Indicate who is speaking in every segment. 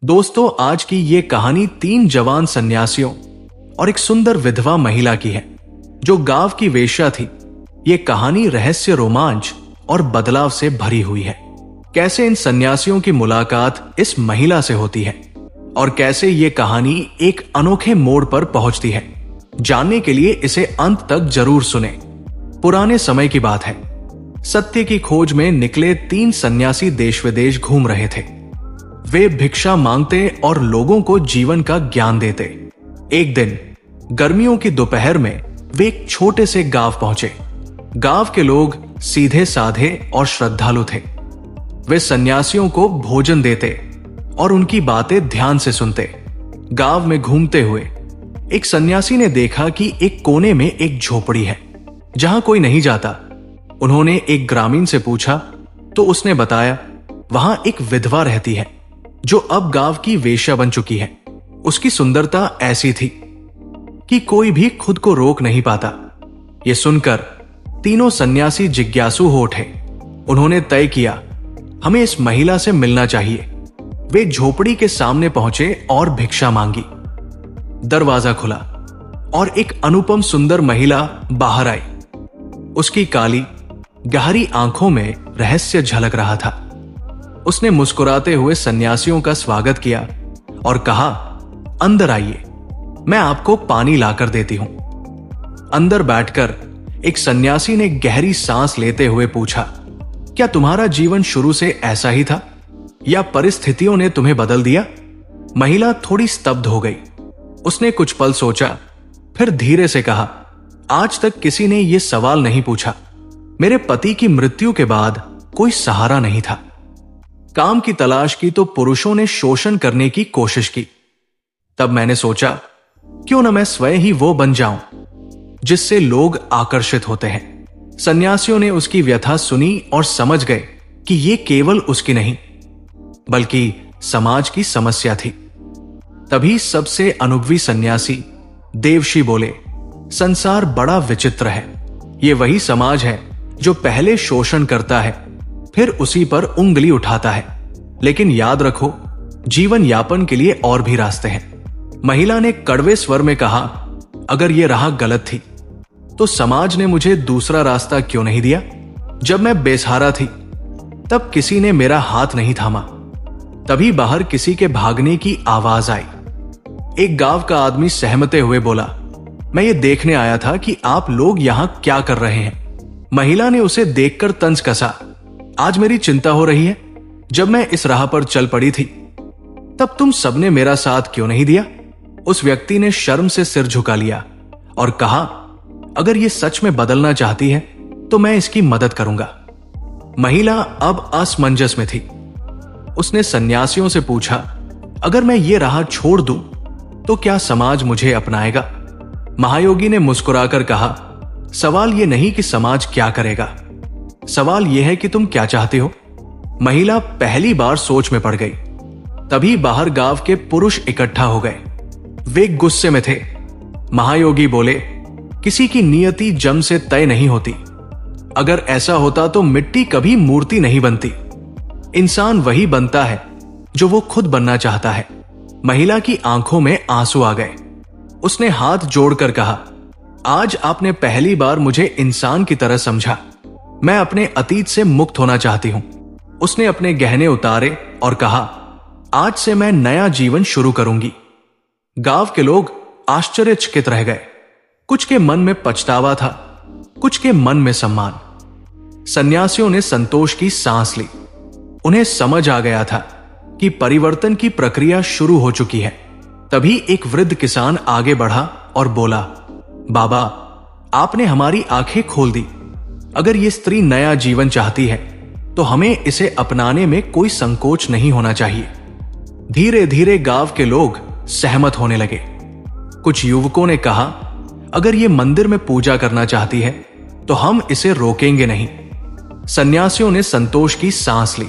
Speaker 1: दोस्तों, आज की ये कहानी 3 जवान सन्यासियों और एक सुंदर विधवा महिला की है जो गांव की वेश्या थी। ये कहानी रहस्य, रोमांच और बदलाव से भरी हुई है। कैसे इन सन्यासियों की मुलाकात इस महिला से होती है और कैसे ये कहानी एक अनोखे मोड़ पर पहुंचती है, जानने के लिए इसे अंत तक जरूर सुने। पुराने समय की बात है। सत्य की खोज में निकले 3 सन्यासी देश विदेश घूम रहे थे। वे भिक्षा मांगते और लोगों को जीवन का ज्ञान देते। एक दिन गर्मियों की दोपहर में वे एक छोटे से गांव पहुंचे। गांव के लोग सीधे साधे और श्रद्धालु थे। वे सन्यासियों को भोजन देते और उनकी बातें ध्यान से सुनते। गांव में घूमते हुए एक सन्यासी ने देखा कि एक कोने में एक झोपड़ी है जहां कोई नहीं जाता। उन्होंने एक ग्रामीण से पूछा तो उसने बताया वहां एक विधवा रहती है जो अब गांव की वेश्या बन चुकी है। उसकी सुंदरता ऐसी थी कि कोई भी खुद को रोक नहीं पाता। यह सुनकर तीनों सन्यासी जिज्ञासु हो उठे। उन्होंने तय किया हमें इस महिला से मिलना चाहिए। वे झोपड़ी के सामने पहुंचे और भिक्षा मांगी। दरवाजा खुला और एक अनुपम सुंदर महिला बाहर आई। उसकी काली गहरी आंखों में रहस्य झलक रहा था। उसने मुस्कुराते हुए सन्यासियों का स्वागत किया और कहा, अंदर आइए, मैं आपको पानी लाकर देती हूं। अंदर बैठकर एक सन्यासी ने गहरी सांस लेते हुए पूछा, क्या तुम्हारा जीवन शुरू से ऐसा ही था या परिस्थितियों ने तुम्हें बदल दिया? महिला थोड़ी स्तब्ध हो गई। उसने कुछ पल सोचा, फिर धीरे से कहा, आज तक किसी ने यह सवाल नहीं पूछा। मेरे पति की मृत्यु के बाद कोई सहारा नहीं था। काम की तलाश की तो पुरुषों ने शोषण करने की कोशिश की। तब मैंने सोचा क्यों न मैं स्वयं ही वो बन जाऊं जिससे लोग आकर्षित होते हैं। सन्यासियों ने उसकी व्यथा सुनी और समझ गए कि ये केवल उसकी नहीं बल्कि समाज की समस्या थी। तभी सबसे अनुभवी सन्यासी देवशी बोले, संसार बड़ा विचित्र है। ये वही समाज है जो पहले शोषण करता है फिर उसी पर उंगली उठाता है। लेकिन याद रखो, जीवन यापन के लिए और भी रास्ते हैं। महिला ने कड़वे स्वर में कहा, अगर यह राह गलत थी तो समाज ने मुझे दूसरा रास्ता क्यों नहीं दिया? जब मैं बेसहारा थी तब किसी ने मेरा हाथ नहीं थामा। तभी बाहर किसी के भागने की आवाज आई। एक गांव का आदमी सहमते हुए बोला, मैं ये देखने आया था कि आप लोग यहां क्या कर रहे हैं। महिला ने उसे देखकर तंज कसा, आज मेरी चिंता हो रही है। जब मैं इस राह पर चल पड़ी थी तब तुम सबने मेरा साथ क्यों नहीं दिया? उस व्यक्ति ने शर्म से सिर झुका लिया और कहा, अगर ये सच में बदलना चाहती है तो मैं इसकी मदद करूंगा। महिला अब असमंजस में थी। उसने सन्यासियों से पूछा, अगर मैं ये राह छोड़ दूं तो क्या समाज मुझे अपनाएगा? महायोगी ने मुस्कुराकर कहा, सवाल यह नहीं कि समाज क्या करेगा, सवाल यह है कि तुम क्या चाहते हो। महिला पहली बार सोच में पड़ गई। तभी बाहर गांव के पुरुष इकट्ठा हो गए। वे गुस्से में थे। महायोगी बोले, किसी की नियति जम से तय नहीं होती। अगर ऐसा होता तो मिट्टी कभी मूर्ति नहीं बनती। इंसान वही बनता है जो वो खुद बनना चाहता है। महिला की आंखों में आंसू आ गए। उसने हाथ जोड़कर कहा, आज आपने पहली बार मुझे इंसान की तरह समझा। मैं अपने अतीत से मुक्त होना चाहती हूं। उसने अपने गहने उतारे और कहा, आज से मैं नया जीवन शुरू करूंगी। गांव के लोग आश्चर्यचकित रह गए। कुछ के मन में पछतावा था, कुछ के मन में सम्मान। सन्यासियों ने संतोष की सांस ली। उन्हें समझ आ गया था कि परिवर्तन की प्रक्रिया शुरू हो चुकी है। तभी एक वृद्ध किसान आगे बढ़ा और बोला, बाबा, आपने हमारी आंखें खोल दी। अगर ये स्त्री नया जीवन चाहती है तो हमें इसे अपनाने में कोई संकोच नहीं होना चाहिए। धीरे धीरे गांव के लोग सहमत होने लगे। कुछ युवकों ने कहा, अगर ये मंदिर में पूजा करना चाहती है तो हम इसे रोकेंगे नहीं। सन्यासियों ने संतोष की सांस ली।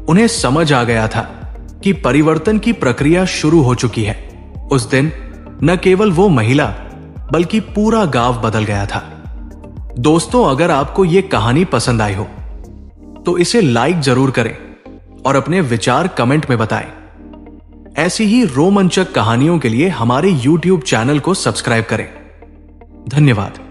Speaker 1: उन्हें समझ आ गया था कि परिवर्तन की प्रक्रिया शुरू हो चुकी है। उस दिन न केवल वो महिला बल्कि पूरा गांव बदल गया था। दोस्तों, अगर आपको यह कहानी पसंद आई हो तो इसे लाइक जरूर करें और अपने विचार कमेंट में बताएं। ऐसी ही रोमांचक कहानियों के लिए हमारे YouTube चैनल को सब्सक्राइब करें। धन्यवाद।